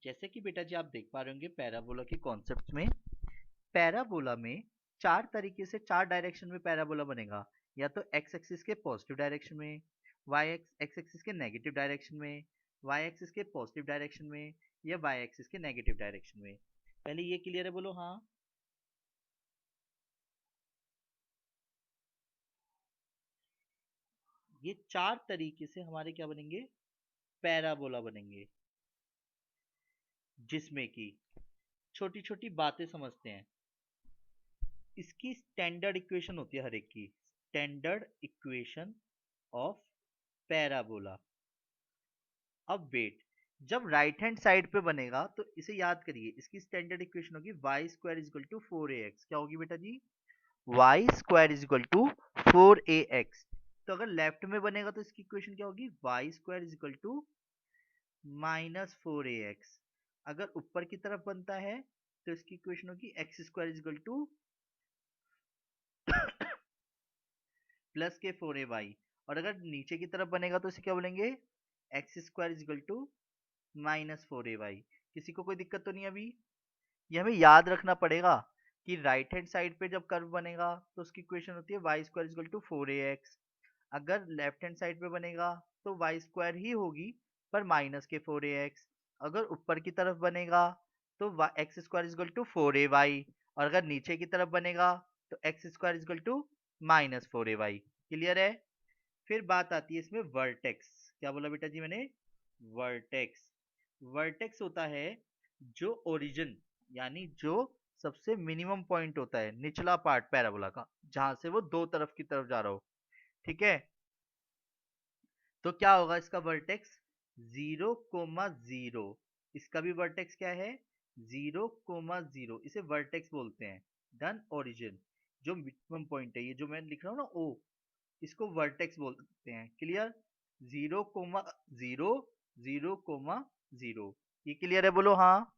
जैसे कि बेटा जी आप देख पा रहे होंगे पैराबोला के कॉन्सेप्ट में, पैराबोला में चार तरीके से चार डायरेक्शन में पैराबोला बनेगा। या तो एक्स एक्सिस के पॉजिटिव डायरेक्शन में, वाई एक्स एक्सिस के नेगेटिव डायरेक्शन में, वाई एक्सिस के पॉजिटिव डायरेक्शन में, या वाई एक्सिस के नेगेटिव डायरेक्शन में। पहले ये क्लियर है, बोलो हाँ। ये चार तरीके से हमारे क्या बनेंगे, पैराबोला बनेंगे, जिसमें कि छोटी छोटी बातें समझते हैं। इसकी स्टैंडर्ड इक्वेशन होती है हर एक की, स्टैंडर्ड इक्वेशन ऑफ पैराबोला। अब वेट, जब राइट हैंड साइड पे बनेगा तो इसे याद करिए, इसकी स्टैंडर्ड इक्वेशन होगी Y square is equal to 4ax। क्या होगी बेटा जी, y square is equal to 4ax। तो अगर लेफ्ट में बनेगा तो इसकी इक्वेशन क्या होगी, Y square is equal to minus 4ax। अगर ऊपर की तरफ बनता है तो इसकी इक्वेशन होगी x square is equal to plus के 4ay। और अगर नीचे की तरफ बनेगा तो इसे क्या बोलेंगे, X square is equal to minus 4ay। किसी को कोई दिक्कत तो नहीं अभी। ये हमें याद रखना पड़ेगा कि राइट हैंड साइड पे जब कर्व बनेगा तो उसकी इक्वेशन होती है Y square is equal to 4ax। अगर लेफ्ट हैंड साइड पे बनेगा तो वाई स्क्वायर ही होगी पर माइनस के 4ax। अगर ऊपर की तरफ बनेगा तो X square is equal to 4ay। और अगर नीचे की तरफ बनेगा तो X square is equal to minus 4ay। Clear है। फिर बात आती है इसमें वर्टेक्स। क्या बोला बेटा जी मैंने, वर्टेक्स। वर्टेक्स होता है जो ओरिजिन, यानी जो सबसे मिनिमम पॉइंट होता है, निचला पार्ट पैराबोला का, जहां से वो दो तरफ की तरफ जा रहा हो। ठीक है, तो क्या होगा इसका वर्टेक्स, 0,0। इसका भी वर्टेक्स क्या है, 0,0। इसे वर्टेक्स बोलते हैं। डन, ओरिजिन जो मिनिमम पॉइंट है, ये जो मैं लिख रहा हूँ ना ओ, इसको वर्टेक्स बोलते हैं। क्लियर, 0,0, 0,0। ये क्लियर है, बोलो हाँ।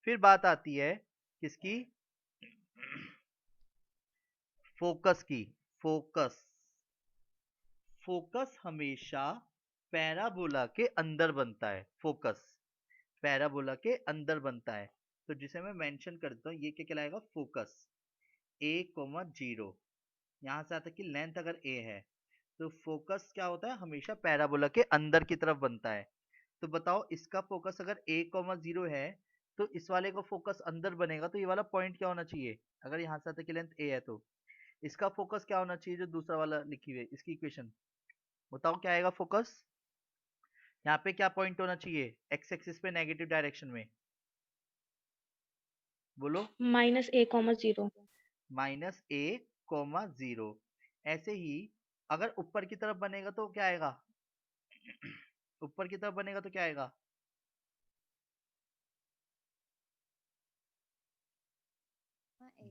फिर बात आती है किसकी, फोकस की। फोकस, फोकस हमेशा पैराबोला के अंदर बनता है। फोकस पैराबोला के अंदर बनता है, तो जिसे मैं मेंशन करता हूँ, ये क्या कहलाएगा, फोकस। a,0, यहाँ से आता है कि लेंथ अगर a है तो फोकस क्या होता है, हमेशा पैराबोला के अंदर की तरफ बनता है। तो बताओ इसका फोकस अगर a,0 है तो इस वाले का फोकस अंदर बनेगा, तो ये वाला पॉइंट क्या होना चाहिए, अगर यहाँ से आता है कि लेंथ a है तो इसका फोकस क्या होना चाहिए, जो दूसरा वाला लिखी हुई है इसकी इक्वेशन। बताओ क्या आएगा फोकस, यहाँ पे क्या पॉइंट होना चाहिए एक्स एक्सिस पे नेगेटिव डायरेक्शन में, बोलो। -a, 0। -a,0। ऐसे ही अगर ऊपर की तरफ बनेगा तो क्या आएगा, ऊपर की तरफ बनेगा तो क्या आएगा,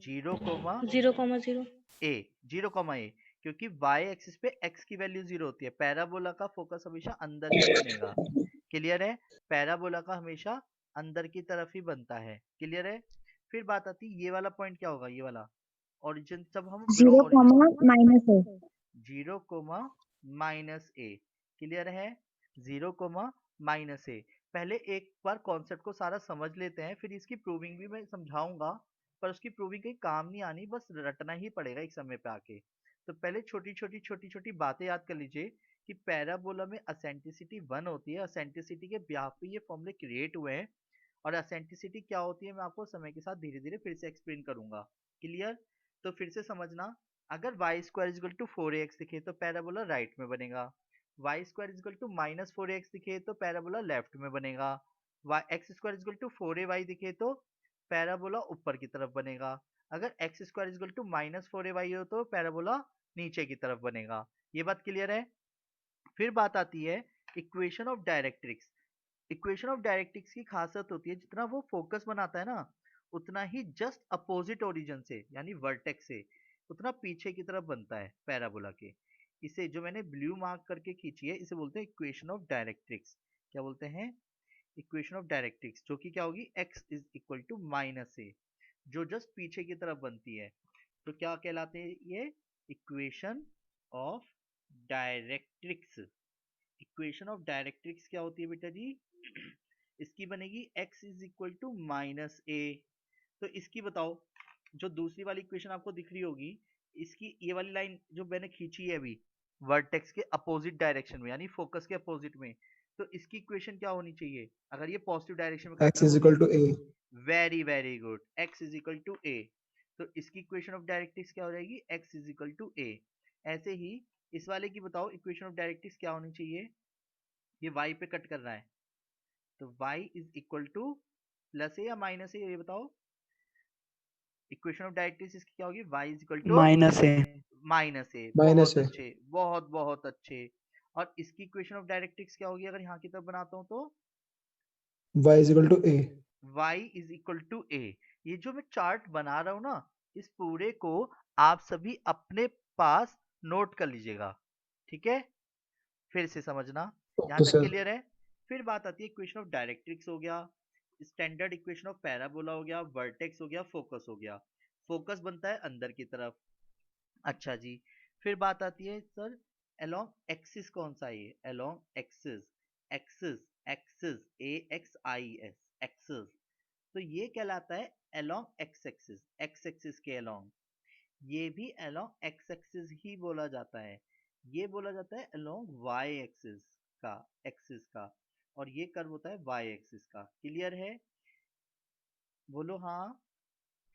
0,a। 0,0। 0,a, क्योंकि y एक्सिस पे x की वैल्यू 0 होती है। पैराबोला का फोकस हमेशा अंदर ही बनेगा। क्लियर है, पैराबोला का हमेशा अंदर की तरफ ही बनता है। क्लियर है। फिर बात आती है ये वाला पॉइंट क्या होगा, ये वाला ओरिजिन, जब हम below 0, origin, -a। 0,-a। Clear है, 0,-a। पहले एक बार कॉन्सेप्ट को सारा समझ लेते हैं, फिर इसकी प्रूविंग भी मैं समझाऊंगा, पर उसकी प्रूविंग कहीं काम नहीं आनी, बस रटना ही पड़ेगा एक समय पे आके। तो पहले छोटी छोटी बातें याद कर लीजिए कि पैराबोला में असेंट्रिसिटी 1 होती है। असेंट्रिसिटी के ब्याह पे ये फॉर्मूले क्रिएट हुए हैं, और असेंट्रिसिटी क्या होती है मैं आपको समय के साथ धीरे धीरे फिर से एक्सप्लेन करूंगा। क्लियर, तो फिर से समझना, अगर Y square equal to 4ax दिखे तो पैराबोला राइट में बनेगा। Y square equal to -4ax दिखे तो पैराबोला लेफ्ट में बनेगा। X square equal to 4ay दिखे तो पैराबोला ऊपर की तरफ बनेगा। अगर x square equal to -4ay हो तो पैराबोला नीचे की तरफ बनेगा। ये बात क्लियर है। फिर बात आती है equation of directrix. Equation of directrix की खासियत होती है, जितना वो फोकस बनाता है ना, उतना ही जस्ट अपोजिट ओरिजिन से, यानी वर्टेक्स से उतना पीछे की तरफ बनता है पैराबोला के। इसे जो मैंने ब्लू मार्क करके खींची है, इसे बोलते हैं इक्वेशन ऑफ डायरेक्ट्रिक्स। क्या बोलते हैं, इक्वेशन ऑफ डायरेक्ट्रिक्स, जो कि क्या होगी, x is equal to -a, जो जस्ट पीछे की तरफ बनती है। तो क्या कहलाते हैं ये, equation of directrix. Equation of directrix क्या होती है बेटा जी, इसकी बनेगी x is equal to minus a. तो इसकी बताओ, जो दूसरी वाली इक्वेशन आपको दिख रही होगी, इसकी ये वाली लाइन जो मैंने खींची है अभी वर्टेक्स के अपोजिट डायरेक्शन में, यानी फोकस के अपोजिट में, तो इसकी इक्वेशन क्या होनी चाहिए अगर ये पॉजिटिव डायरेक्शन में कट x रहा is है? equal to a. Very very good, x is equal to a. तो इसकी इक्वेशन ऑफ डायरेक्ट्रिक्स क्या हो जाएगी? x is equal to a. ऐसे ही इस वाले की बताओ इक्वेशन ऑफ डायरेक्ट्रिक्स क्या होनी चाहिए? ये y पे कट कर रहा है, तो y is equal to plus a या माइनस ए, ये बताओ। इक्वेशन ऑफ डायरेक्ट्रिक्स इसकी क्या होगी? y is equal to minus A. Minus A. Minus बहुत a. अच्छे, बहुत बहुत अच्छे। और इसकी इक्वेशन ऑफ डायरेक्ट्रिक्स क्या होगी अगर यहाँ की तरफ बनाता हूँ तो? y is equal to a. y is equal to a. ये जो मैं चार्ट बना रहा हूँ ना, इस पूरे को आप सभी अपने पास नोट कर लीजिएगा, ठीक है? फिर से समझना, यहाँ Okay, तक sir. क्लियर है? फिर बात आती है इक्वेशन ऑफ डायरेक्ट्रिक्स हो गया, स्टैंडर्ड इक्वेशन ऑफ पैराबोला हो गया, वर्टेक्स हो गया, फोकस हो गया। फोकस बनता है अंदर की तरफ। अच्छा जी, फिर बात आती है सर अलोंग एक्सिस कौन सा है? ये along axis, axis, axis, A x I S, axis. तो ये कहलाता है along x axis, x axis के अलोंग। ये भी अलोंग एक्स एक्सिस ही बोला जाता है। ये बोला जाता है अलोंग वाई एक्सिस का, एक्सिस का। और ये कर्व होता है वाई एक्सिस का। क्लियर है? बोलो हाँ।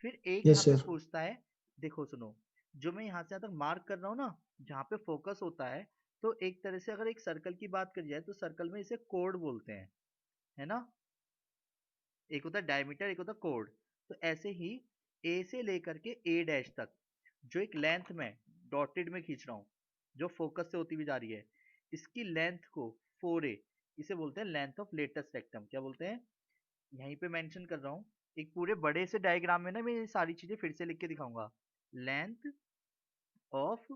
फिर एक यहाँ Yes, पे sir. पूछता है, देखो सुनो, जो मैं यहाँ से यहाँ तक मार्क कर रहा हूँ ना, जहाँ पे फोकस होता है, तो एक तरह से अगर एक सर्कल की बात करी जाए तो सर्कल में इसे कोड बोलते हैं, है ना? एक होता है डायमीटर, एक होता है कोड। तो ऐसे ही ए से लेकर के ए डैश तक जो एक लेंथ में डॉटेड में खींच रहा हूँ, जो फोकस से होती हुई जा रही है, इसकी लेंथ को 4a, इसे बोलते हैं लेंथ ऑफ लेटेस्ट रेक्टम। क्या बोलते हैं? यहीं पे मेंशन कर रहा हूँ, एक पूरे बड़े से डायग्राम में ना मैं ये सारी चीजें फिर से लिख के दिखाऊंगा। Length of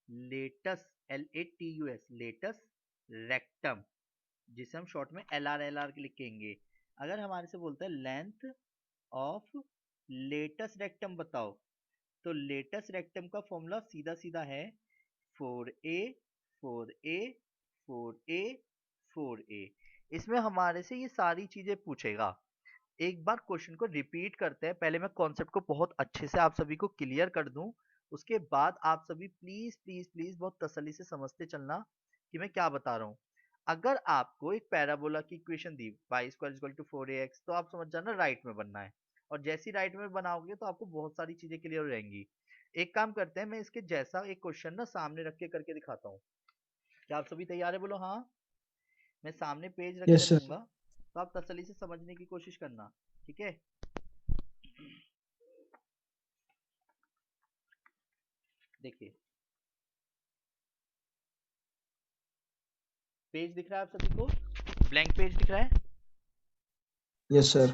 latus, LATUS, latus rectum, जिसे हम शॉर्ट में LR लिखेंगे। अगर हमारे से बोलता है लेंथ ऑफ लेटस रेक्टम बताओ, तो लेटस रेक्टम का फॉर्मूला सीधा सीधा है 4a, 4a, 4a, 4a। इसमें हमारे से ये सारी चीजें पूछेगा। एक बार क्वेश्चन को रिपीट करते हैं, पहले मैं कॉन्सेप्ट को बहुत अच्छे से आप सभी को क्लियर कर दूं, उसके बाद आप सभी प्लीज प्लीज प्लीज बहुत तसल्ली से समझते चलना कि मैं क्या बता रहा हूँ। अगर आपको एक पैराबोला की इक्वेशन दी y square equal to 4ax, तो आप समझ जाना राइट में बनना है। और जैसी राइट में बनाओगे तो आपको बहुत सारी चीजें क्लियर हो जाएंगी। एक काम करते हैं, मैं इसके जैसा एक क्वेश्चन ना सामने रख के करके दिखाता हूँ। क्या आप सभी तैयार है? बोलो हाँ। मैं सामने पेज रख के Yes, sir. रखूंगा, तो आप तसल्ली से समझने की कोशिश करना, ठीक है? देखिए, पेज दिख रहा है आप सभी को? ब्लैंक पेज दिख रहा है? Yes, sir.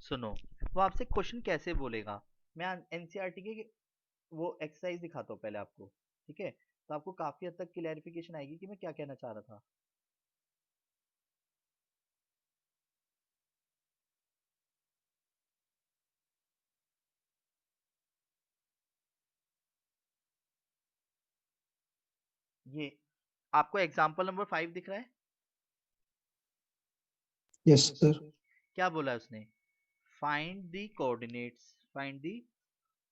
सुनो, वो आपसे क्वेश्चन कैसे बोलेगा, मैं एनसीईआरटी के वो एक्सरसाइज दिखाता हूँ पहले आपको, ठीक है? तो आपको काफी हद तक क्लैरिफिकेशन आएगी कि मैं क्या कहना चाह रहा था। ये आपको एग्जाम्पल नंबर 5 दिख रहा है? Yes, sir. क्या बोला है उसने? Find the coordinates, find the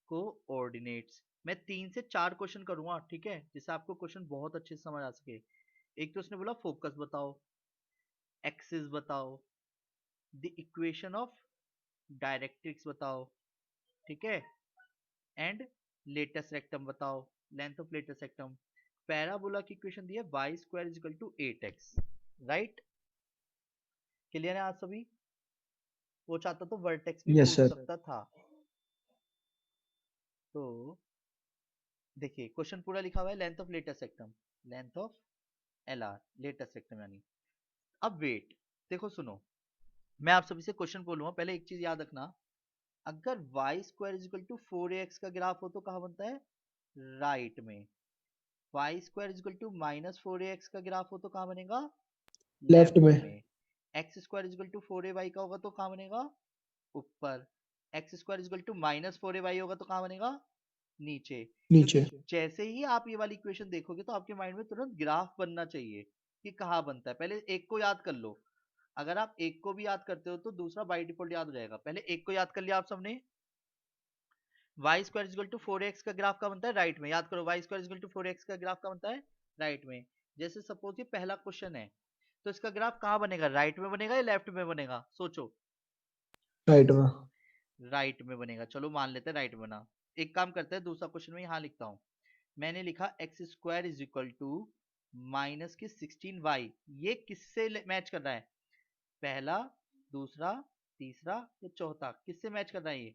coordinates. मैं 3 से 4 क्वेश्चन करूंगा, ठीक है, जिससे आपको क्वेश्चन बहुत अच्छे से समझ आ सके। एक तो उसने बोला फोकस बताओ, एक्सिस बताओ, द इक्वेशन ऑफ डायरेक्ट्रिक्स बताओ, ठीक है, एंड लेटेस्ट रेक्टम बताओ, length of latus rectum. Parabola की इक्वेशन दी है y square is equal to 8x, right? Clear है आज सभी? वो चाहता तो वर्टेक्स भी Yes, पूछ sir. सकता था। तो देखिए क्वेश्चन पूरा लिखा हुआ है, length of latus rectum, length of LR latus rectum यानी। अब वेट, देखो सुनो, मैं आप सभी से क्वेश्चन बोलूंगा, पहले एक चीज याद रखना, अगर y square is equal to 4ax का ग्राफ हो तो कहाँ बनता है? राइट में। y square is equal to minus 4ax का ग्राफ हो तो कहाँ बनेगा? Left लेफ्ट में. में। x square is equal to 4ay का होगा तो कहाँ बनेगा? ऊपर। x square is equal to minus 4ay होगा तो कहाँ बनेगा? नीचे। क्योंकि नीचे. जैसे ही आप ये वाली इक्वेशन देखोगे तो आपके माइंड में तुरंत ग्राफ बनना चाहिए कि कहाँ बनता है। पहले एक को याद कर लो, अगर आप एक को भी याद करते हो तो दूसरा बाई डिफॉल्ट याद हो जाएगा। पहले एक को याद कर लिया आप सबने, Y square equal to 4x का ग्राफ का बनता है राइट में, याद करो Y square equal to 4x का ग्राफ का बनता है राइट में। जैसे सपोज ये पहला क्वेश्चन है, तो इसका ग्राफ कहाँ बनेगा, राइट में बनेगा या लेफ्ट में बनेगा, सोचो। राइट में। राइट में बनेगा, चलो मान लेते हैं राइट में बना। एक काम करते हैं, दूसरा क्वेश्चन में यहाँ लिखता हूँ, मैंने लिखा X square is equal to minus की 16y, ये किससे मैच कर रहा है, पहला, दूसरा, तीसरा या चौथा, किससे मैच कर रहा है ये,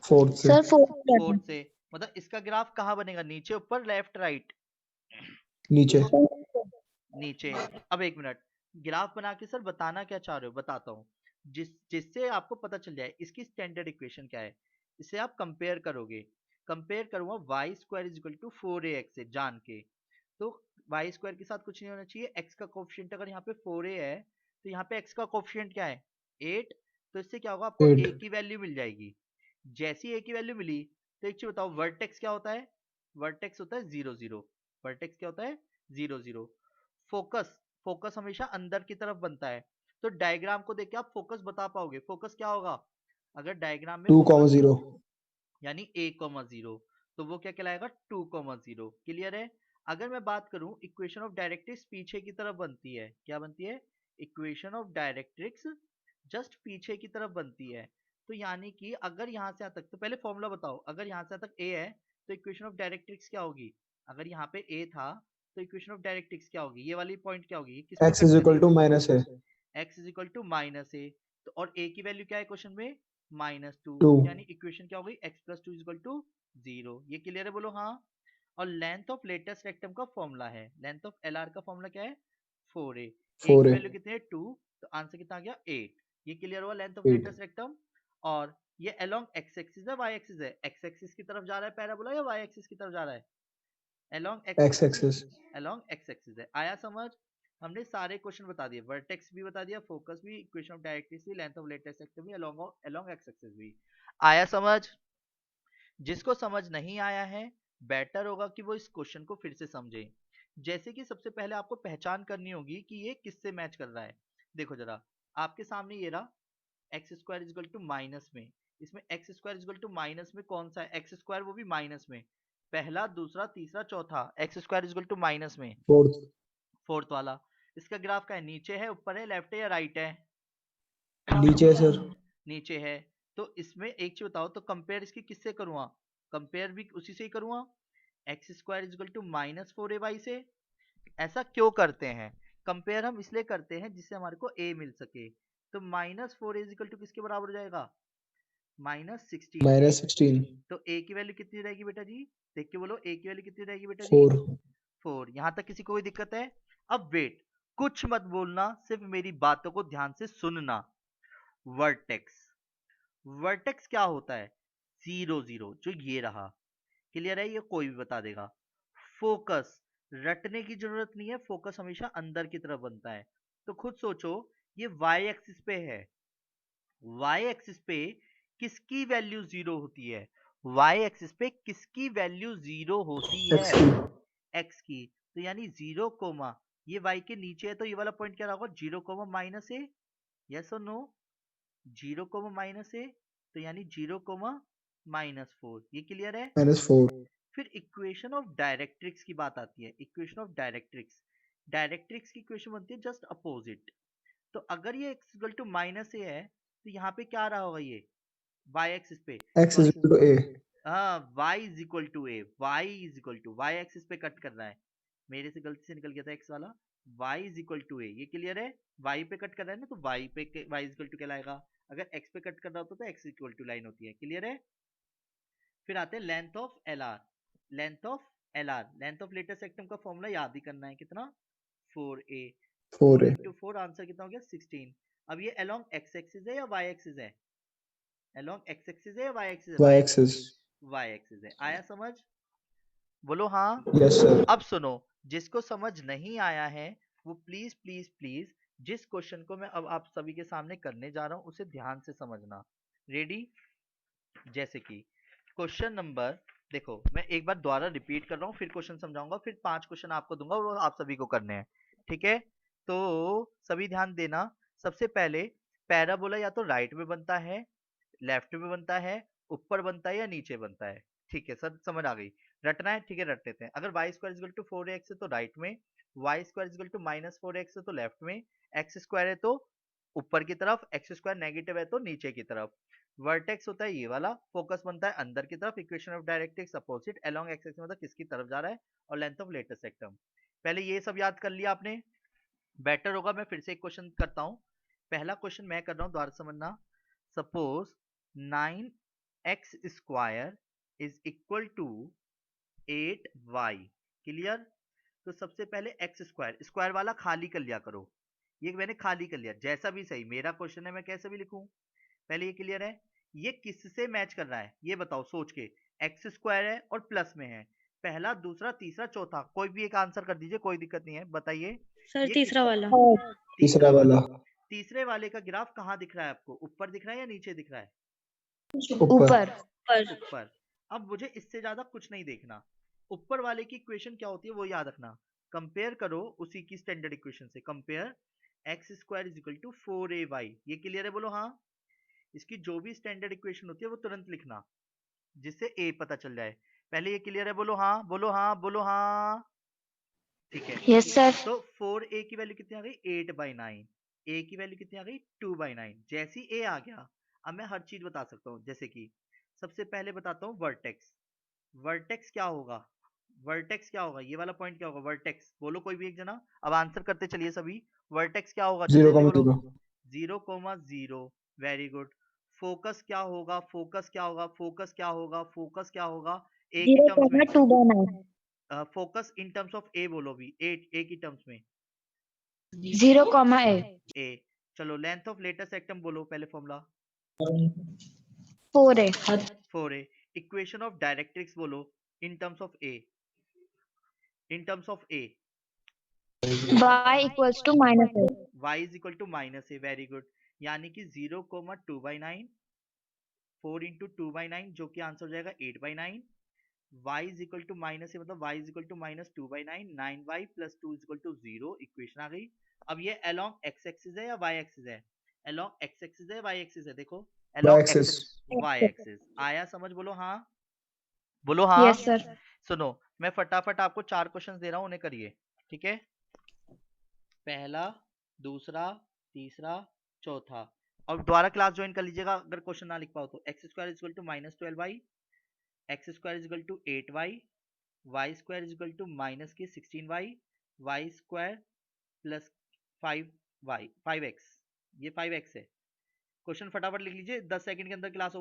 फोर्थ से। सर फोर्थ से। मतलब इसका ग्राफ कहाँ बनेगा, नीचे, ऊपर, लेफ्ट, राइट, नीचे। नीचे। अब एक मिनट, ग्राफ बना के सर बताना क्या चाह रहे हो, बताता हूँ। जिससे आपको पता चल जाए इसकी स्टैंडर्ड इक्वेशन क्या है, इसे आप कंपेयर करोगे। कंपेयर करूंगा Y square is equal to 4ax से जान के, तो वाई स्क्वायर के साथ कुछ नहीं होना चाहिए, एक्स का कोफिशिएंट अगर यहाँ पे 4a है तो यहाँ पे एक्स का कोफिशिएंट क्या है 8, तो इससे क्या होगा आपको 8। a की वैल्यू मिल जाएगी। जैसी a की वैल्यू मिली तो एक चीज बताओ, वर्टेक्स क्या होता है, वर्टेक्स होता है 0 0, वर्टेक्स क्या होता है 0 0। फोकस, फोकस हमेशा अंदर की तरफ बनता है, तो डायग्राम को देख के आप फोकस बता पाओगे, फोकस क्या होगा, अगर डायग्राम में 2,0 यानी a,0, तो वो क्या कहलाएगा 2,0। क्लियर है। अगर मैं बात करूं इक्वेशन ऑफ डायरेक्ट्रिक्स पीछे की तरफ बनती है, क्या बनती है, इक्वेशन ऑफ डायरेक्ट्रिक्स जस्ट पीछे की तरफ बनती है। तो यानी कि अगर यहाँ से यहाँ तक, तो पहले फॉर्मूला बताओ, अगर यहाँ से यहाँ तक a है तो इक्वेशन ऑफ डायरेक्ट्रिक्स क्या होगी, अगर यहाँ पे a था तो इक्वेशन ऑफ डायरेक्ट्रिक्स क्या होगी, ये वाली पॉइंट क्या होगी, किस पे x cut is equal to करेगी, माइनस है। x is equal to minus a, तो और a की वैल्यू क्या है क्वेश्चन में -2, 2। यानी इक्वेशन क्या हो गई x plus two is equal to 0। ये क्लियर है, बोलो हाँ। और लेंथ ऑफ लेटेस्ट रेक्टम का फॉर्मूला है, लेंथ ऑफ एल आर का फॉर्मूला क्या है 4a, a की 4a। वैल्यू कितनी है 2, तो आंसर कितना आ गया 8। ये क्लियर हुआ लेंथ ऑफ 8। Latus rectum. और ये अलोंग एक्स एक्सिस है वाई एक्सिस है, एक्स एक्सिस की तरफ जा रहा है पैराबोला या वाई एक्सिस की तरफ जा रहा है, along x x axis. Along x axis है। आया समझ, हमने सारे क्वेश्चन बता दिए, वर्टेक्स भी बता दिया, फोकस भी, इक्वेशन ऑफ डायरेक्ट्रिक्स भी, लेंथ ऑफ लेटेस्ट रेक्टम भी, अलोंग एक्स एक्सिस भी। आया समझ, जिसको समझ नहीं आया है बेटर होगा कि वो इस क्वेश्चन को फिर से समझे। जैसे कि सबसे पहले आपको पहचान करनी होगी कि ये किससे मैच कर रहा है। देखो जरा, आपके सामने ये रहा X square is equal to minus में, इसमें X square is equal to minus में कौन सा है एक्स स्क्वायर, वो भी माइनस में, पहला, दूसरा, तीसरा, चौथा, X square is equal to minus में फोर्थ। फोर्थ वाला। इसका ग्राफ का है, नीचे है, ऊपर है, लेफ्ट है या राइट है, नीचे है सर। नीचे है। तो इसमें एक चीज बताओ, तो कंपेयर इसकी किससे करूंगा, कंपेयर भी उसी से ही करूंगा, X square is equal to -4ay से। ऐसा क्यों करते हैं, कंपेयर हम इसलिए करते हैं जिससे हमारे को a मिल सके। तो -4a इज इक्वल टू किसके बराबर हो जाएगा, -16 के। -16। तो a की वैल्यू कितनी रहेगी बेटा जी, देख के बोलो a की वैल्यू कितनी रहेगी बेटा जी, 4। 4। यहाँ तक किसी को कोई दिक्कत है। अब वेट, कुछ मत बोलना, सिर्फ मेरी बातों को ध्यान से सुनना। वर्टेक्स, वर्टेक्स क्या होता है 0 0, जो ये रहा, क्लियर है, ये कोई भी बता देगा। फोकस, रटने की जरूरत नहीं है, फोकस हमेशा अंदर की तरफ बनता है। तो खुद सोचो, ये वाई एक्सिस पे है, वाई एक्सिस पे किसकी वैल्यू 0 होती है, वाई एक्सिस पे किसकी वैल्यू 0 होती है, एक्स की। एक्स की। तो यानी 0 कोमा, ये y के नीचे है तो ये वाला पॉइंट क्या रहा होगा 0 कोमा माइनस ए, यस और नो, 0 कोमा माइनस ए, तो यानी 0 कोमा -4। ये क्लियर है। -4। फिर इक्वेशन ऑफ डायरेक्ट्रिक्स की बात आती है, इक्वेशन ऑफ डायरेक्ट्रिक्स, डायरेक्ट्रिक्स की इक्वेशन बनती है जस्ट अपोजिट। तो अगर ये x equal to minus A है तो यहाँ पे क्या रहा होगा ये y एक्सिस पे, X is equal to A. हाँ y is equal to A, y is equal to, y axis पे कट कर रहा है, मेरे से गलती से निकल गया था x वाला, y is equal to a, ये क्लियर है। y पे कट कर रहा है ना, तो y पे y इज इक्वल टू कहलाएगा, अगर x पे कट कर रहा होता तो x इक्वल टू लाइन होती है, क्लियर है। फिर आते हैं length of L R, length of L R, length of latus rectum का फॉर्मूला याद ही करना है, कितना 4a, 4 4a। इंटू 4 आंसर कितना हो गया 16। अब ये अलोंग एक्स एक्सिस है या वाई एक्सिस है, अलोंग एक्स एक्सिस है या वाई एक्सिस है, वाई एक्सिस। वाई एक्सिस है। आया समझ, बोलो हाँ। Yes sir. अब सुनो, जिसको समझ नहीं आया है वो प्लीज प्लीज प्लीज जिस क्वेश्चन को मैं अब आप सभी के सामने करने जा रहा हूं उसे ध्यान से समझना। रेडी, जैसे कि क्वेश्चन नंबर, देखो मैं एक बार दोबारा रिपीट कर रहा हूँ, फिर क्वेश्चन समझाऊंगा, फिर 5 क्वेश्चन आपको दूंगा और वो आप सभी को करने हैं, ठीक है। तो सभी ध्यान देना, सबसे पहले पैराबोला या तो राइट में बनता है, लेफ्ट में बनता है, ऊपर बनता है या नीचे बनता है। ठीक है सर, समझ आ गई। रटना है, ठीक है, रट लेते हैं। अगर Y square equal to 4x है तो राइट में, Y square equal to -4x है तो लेफ्ट में, एक्स स्क्वायर है तो ऊपर की तरफ, एक्स स्क्वायर नेगेटिव है तो नीचे की तरफ। वर्टेक्स होता है ये वाला, फोकस बनता है अंदर की तरफ, equation of directrix opposite along x axis, मतलब किसकी तरफ जा रहा है, और लेंथ ऑफ लेटेस्ट सेक्टम। पहले ये सब याद कर लिया आपने, बेटर होगा मैं फिर से एक क्वेश्चन करता हूँ। पहला क्वेश्चन मैं कर रहा हूँ, द्वारा समझना। Suppose 9x square is equal to 8y, clear. तो सबसे पहले एक्स स्क्वायर, स्क्वायर वाला खाली कर लिया करो, ये मैंने खाली कर लिया, जैसा भी सही, मेरा क्वेश्चन है मैं कैसे भी लिखूं। पहले ये क्लियर है, ये किससे मैच कर रहा है ये बताओ सोच के। एक्स स्क्वायर है और प्लस में है, पहला दूसरा तीसरा चौथा, कोई भी एक आंसर कर दीजिए, कोई दिक्कत नहीं है, बताइए। सर ये तीसरा वाला। तीसरा वाला। तीसरे वाले का ग्राफ कहाँ दिख रहा है आपको, ऊपर दिख रहा है या नीचे दिख रहा है? ऊपर। पर ऊपर। अब मुझे इससे ज्यादा कुछ नहीं देखना, ऊपर वाले की इक्वेशन क्या होती है वो याद रखना, कंपेयर करो उसी की स्टैंडर्ड इक्वेशन से, compare X square is equal to 4ay, ये क्लियर है, बोलो हाँ। इसकी जो भी स्टैंडर्ड इक्वेशन होती है वो तुरंत लिखना, जिससे ए पता चल जाए। पहले ये क्लियर है, बोलो हाँ, बोलो हाँ, बोलो हाँ। ठीक है, यस सर। तो 4a की वैल्यू कितनी आ गई, 8/9, a की वैल्यू कितनी आ गई, 2/9। जैसी a आ गया, अब मैं हर चीज बता सकता हूँ, जैसे कि सबसे पहले बताता हूँ वर्टेक्स। वर्टेक्स क्या होगा, वर्टेक्स क्या होगा, ये वाला पॉइंट क्या होगा, वर्टेक्स बोलो कोई भी एक जना, अब आंसर करते चलिए सभी। वर्टेक्स क्या होगा, जल्दी जल्दी बोलो। 0,0, वेरी गुड। फोकस क्या होगा, फोकस क्या होगा, फोकस क्या होगा, फोकस क्या होगा, ए की टर्म्स में, 2/9। फोकस इन टर्म्स ऑफ ए बोलो भी, ए की टर्म्स में 0,a। ए। चलो लेंथ ऑफ लेटेस्ट सेक्टम बोलो, पहले formula 4a। 4a। Equation of directrix बोलो in terms of A, in terms of A, y equals to -a। y is equal to -a, very good. यानी कि 0,2/9, 4 इंटू 2/9 जो कि answer हो जाएगा 8/9, y is equal to -a मतलब y is equal to -2/9, 9y plus 2 is equal to 0, equation आ गई। अब ये अलोंग एक्स एक्सिस है या वाई एक्सिस है, अलोंग एक्स एक्सिस है वाई एक्सिस है, देखो अलोंग एक्स वाई एक्सिस आया, समझ, बोलो हाँ, बोलो हाँ। Yes sir. सुनो, मैं फटाफट आपको 4 क्वेश्चन दे रहा हूँ, उन्हें करिए, ठीक है। पहला, दूसरा, तीसरा, चौथा, और दोबारा क्लास ज्वाइन कर लीजिएगा अगर क्वेश्चन ना लिख पाओ तो। X square is equal to -12y, X square is equal to 8y, Y square is equal to minus के 16y, Y square plus 5x, ये 5x है। क्वेश्चन फटाफट लिख लीजिए, 10 सेकंड के अंदर क्लास